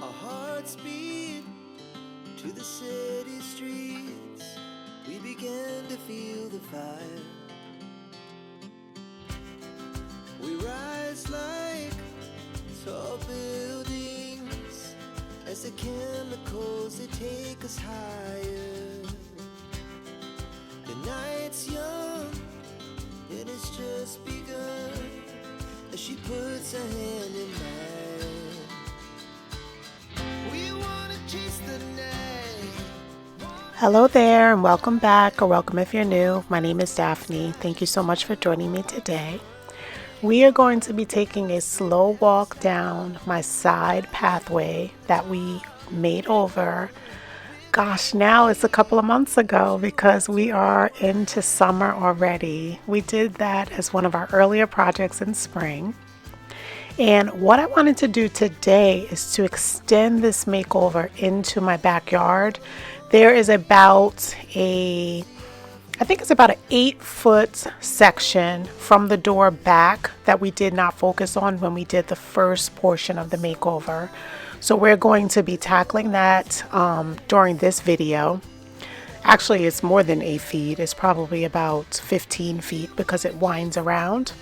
Our hearts beat to the city streets. We began to feel the fire. We rise like tall buildings as the chemicals, they take us higher. The night's young and it's just begun as she puts her hand in mine. We wanna chase the night. Hello there and welcome back, or welcome if you're new. My name is Daphne. Thank you so much for joining me today. We are going to be taking a slow walk down my side pathway that we made over. Gosh, now it's a couple of months ago because we are into summer already. We did that as one of our earlier projects in spring. And what I wanted to do today is to extend this makeover into my backyard. There is about I think it's about an 8-foot section from the door back that we did not focus on when we did the first portion of the makeover. So we're going to be tackling that during this video. Actually, it's more than 8 feet. It's probably about 15 feet because it winds around.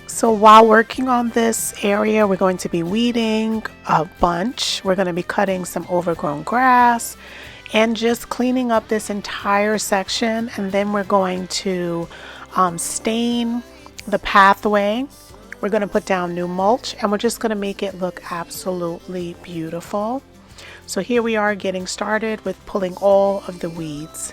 So while working on this area, we're going to be weeding a bunch. We're going to be cutting some overgrown grass and just cleaning up this entire section. And then we're going to stain the pathway. We're going to put down new mulch and we're just going to make it look absolutely beautiful. So here we are getting started with pulling all of the weeds.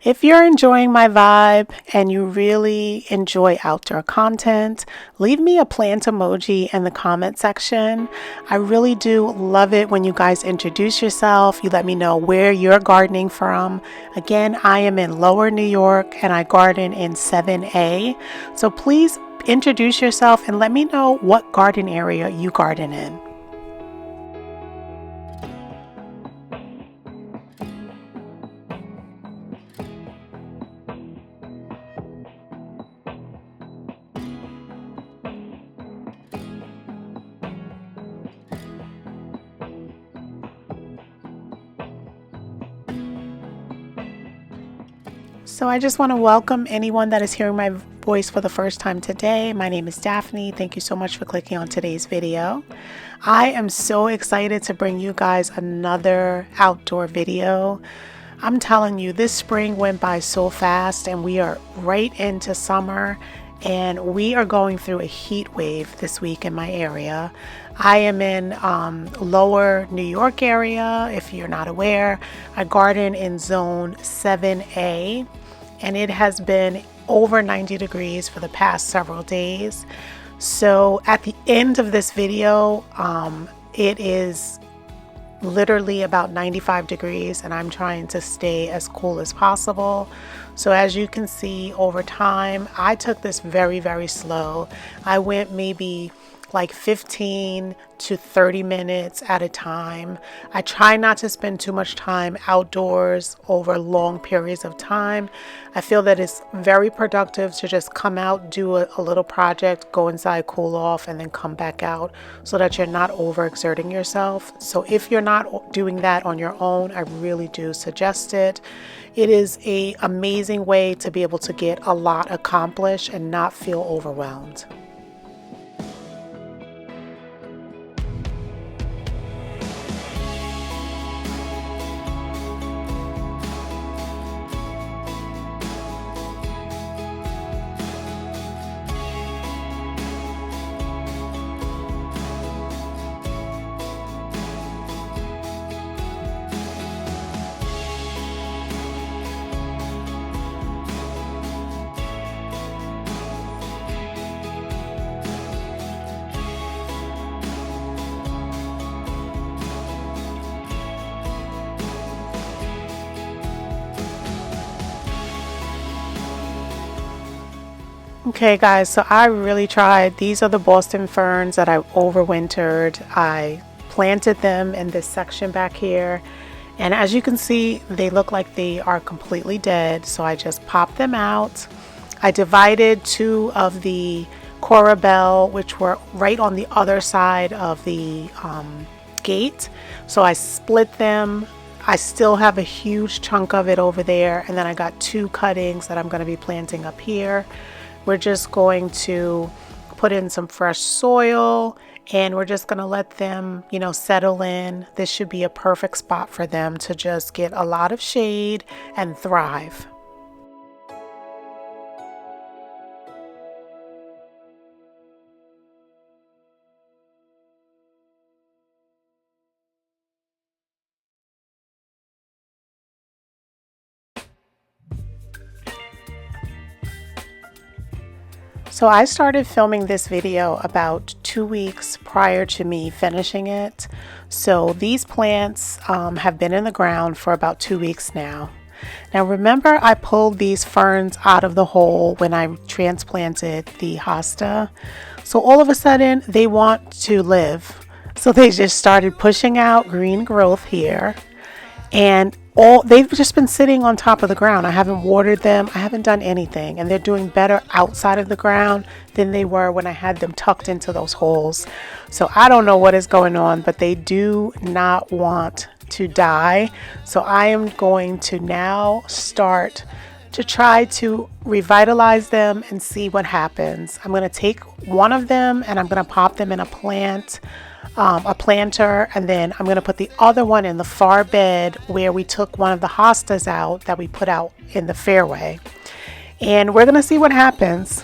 If you're enjoying my vibe and you really enjoy outdoor content, leave me a plant emoji in the comment section. I really do love it when you guys introduce yourself. You let me know where you're gardening from. Again, I am in Lower New York and I garden in 7A. So please introduce yourself and let me know what garden area you garden in. So I just want to welcome anyone that is hearing my voice for the first time today. My name is Daphne. Thank you so much for clicking on today's video. I am so excited to bring you guys another outdoor video. I'm telling you, this spring went by so fast and we are right into summer and we are going through a heat wave this week in my area. I am in Lower New York area. If you're not aware, I garden in zone 7A. And it has been over 90 degrees for the past several days. So at the end of this video, it is literally about 95 degrees and I'm trying to stay as cool as possible. So as you can see over time, I took this very, very slow. I went maybe like 15 to 30 minutes at a time. I try not to spend too much time outdoors over long periods of time. I feel that it's very productive to just come out, do a little project, go inside, cool off, and then come back out so that you're not overexerting yourself. So if you're not doing that on your own, I really do suggest it. It is an amazing way to be able to get a lot accomplished and not feel overwhelmed. Okay guys, so I really tried. These are the Boston ferns that I overwintered. I planted them in this section back here, and as you can see, they look like they are completely dead, so I just popped them out. I divided two of the Corabelle, which were right on the other side of the gate, so I split them. I still have a huge chunk of it over there, and then I got two cuttings that I'm going to be planting up here. We're just going to put in some fresh soil, and we're just going to let them, settle in. This should be a perfect spot for them to just get a lot of shade and thrive. So I started filming this video about 2 weeks prior to me finishing it. So these plants have been in the ground for about 2 weeks now. Now remember, I pulled these ferns out of the hole when I transplanted the hosta. So all of a sudden they want to live. So they just started pushing out green growth here. And they've just been sitting on top of the ground. I haven't watered them. I haven't done anything. And they're doing better outside of the ground than they were when I had them tucked into those holes. So I don't know what is going on, but they do not want to die. So I am going to now start to try to revitalize them and see what happens. I'm going to take one of them and I'm going to pop them in a planter, and then I'm going to put the other one in the far bed where we took one of the hostas out that we put out in the fairway, and we're going to see what happens.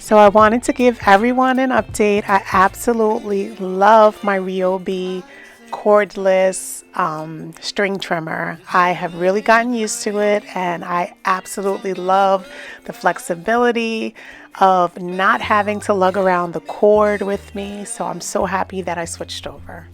So I wanted to give everyone an update. I absolutely love my Ryobi cordless string trimmer. I have really gotten used to it, and I absolutely love the flexibility of not having to lug around the cord with me. So I'm so happy that I switched over.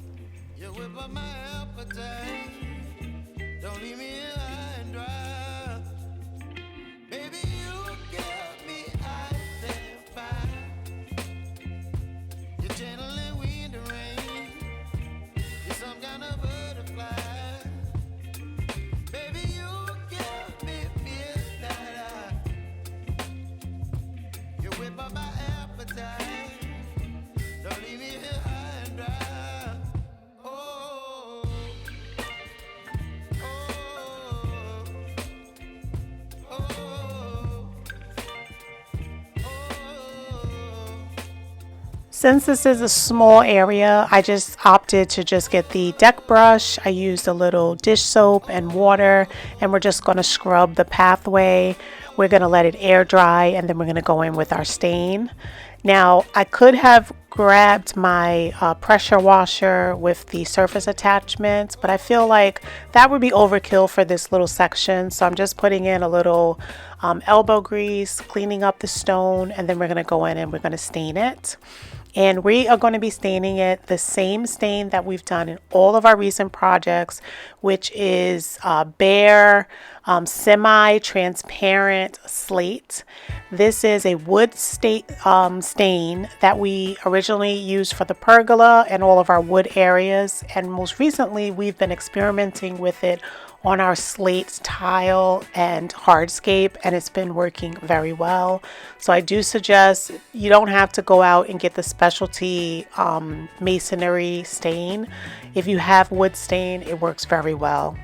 Since this is a small area, I just opted to just get the deck brush. I used a little dish soap and water, and we're just going to scrub the pathway. We're going to let it air dry, and then we're going to go in with our stain. Now, I could have grabbed my pressure washer with the surface attachments, but I feel like that would be overkill for this little section. So I'm just putting in a little elbow grease, cleaning up the stone, and then we're going to go in and we're going to stain it. And we are going to be staining it the same stain that we've done in all of our recent projects, which is bare, semi-transparent slate. This is a wood stain that we originally used for the pergola and all of our wood areas. And most recently, we've been experimenting with it on our slate tile and hardscape, and it's been working very well. So I do suggest you don't have to go out and get the specialty masonry stain. If you have wood stain, it works very well.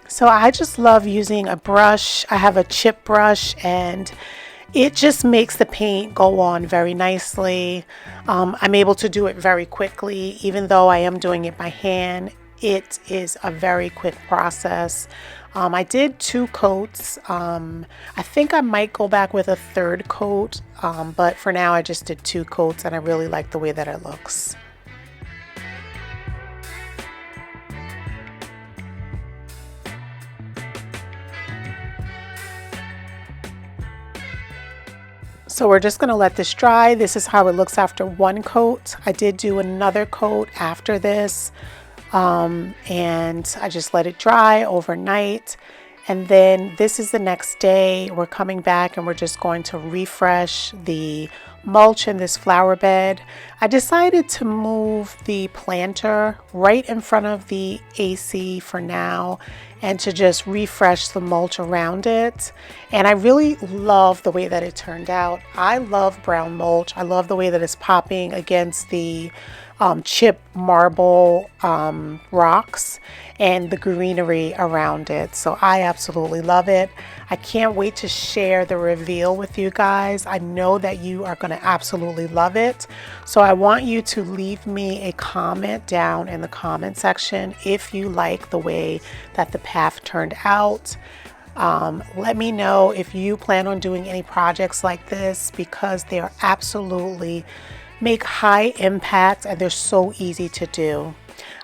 So I just love using a brush. I have a chip brush, and it just makes the paint go on very nicely. I'm able to do it very quickly. Even though I am doing it by hand, it is a very quick process. I did 2 coats. I think I might go back with a 3rd coat, but for now I just did 2 coats, and I really like the way that it looks. So we're just going to let this dry. This is how it looks after 1 coat. I did do another coat after this, and I just let it dry overnight. And then this is the next day. We're coming back and we're just going to refresh the mulch in this flower bed. I decided to move the planter right in front of the AC for now and to just refresh the mulch around it. And I really love the way that it turned out. I love brown mulch. I love the way that it's popping against the chip marble rocks and the greenery around it. So I absolutely love it. I can't wait to share the reveal with you guys. I know that you are going to absolutely love it. So I want you to leave me a comment down in the comment section if you like the way that the path turned out. Let me know if you plan on doing any projects like this, because they are absolutely make high impact and they're so easy to do.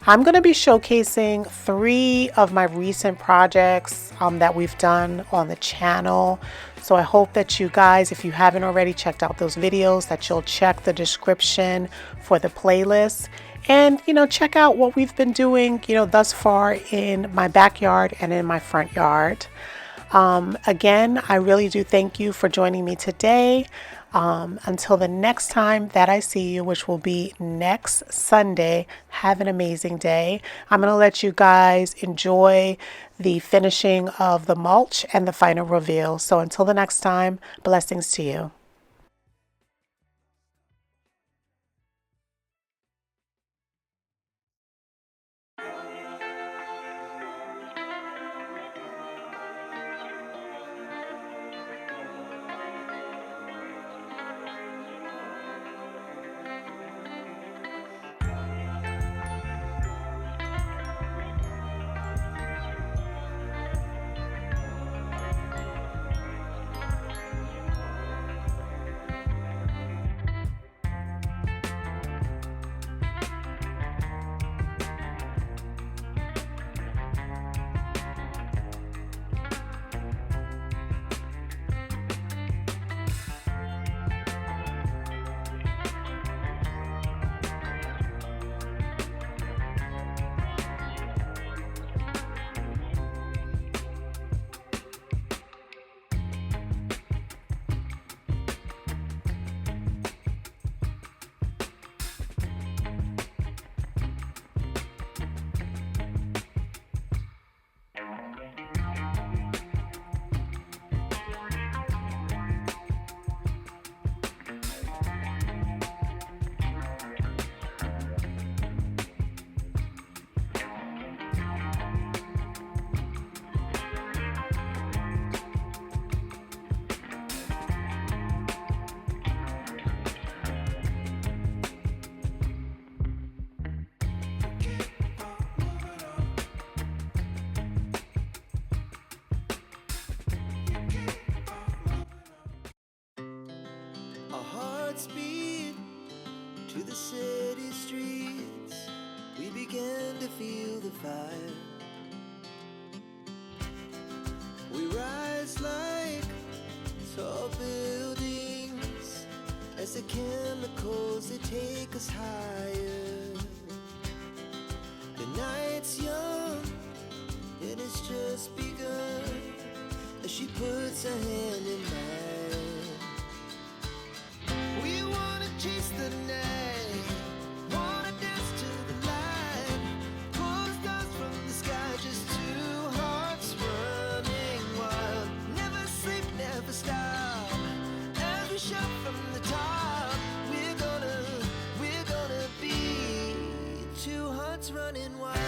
I'm going to be showcasing 3 of my recent projects that we've done on the channel. So I hope that you guys, if you haven't already checked out those videos, that you'll check the description for the playlist and, check out what we've been doing, thus far in my backyard and in my front yard. Again, I really do thank you for joining me today. Until the next time that I see you, which will be next Sunday, have an amazing day. I'm going to let you guys enjoy the finishing of the mulch and the final reveal. So until the next time, blessings to you. Our hearts beat to the city streets. We began to feel the fire. We rise like tall buildings as the chemicals, they take us higher. The night's young and it's just begun as she puts her hand in mine. We wanna chase the night, wanna dance to the light, pull the stars from the sky, just 2 hearts running wild. Never sleep, never stop, as we shout from the top. We're gonna be 2 hearts running wild.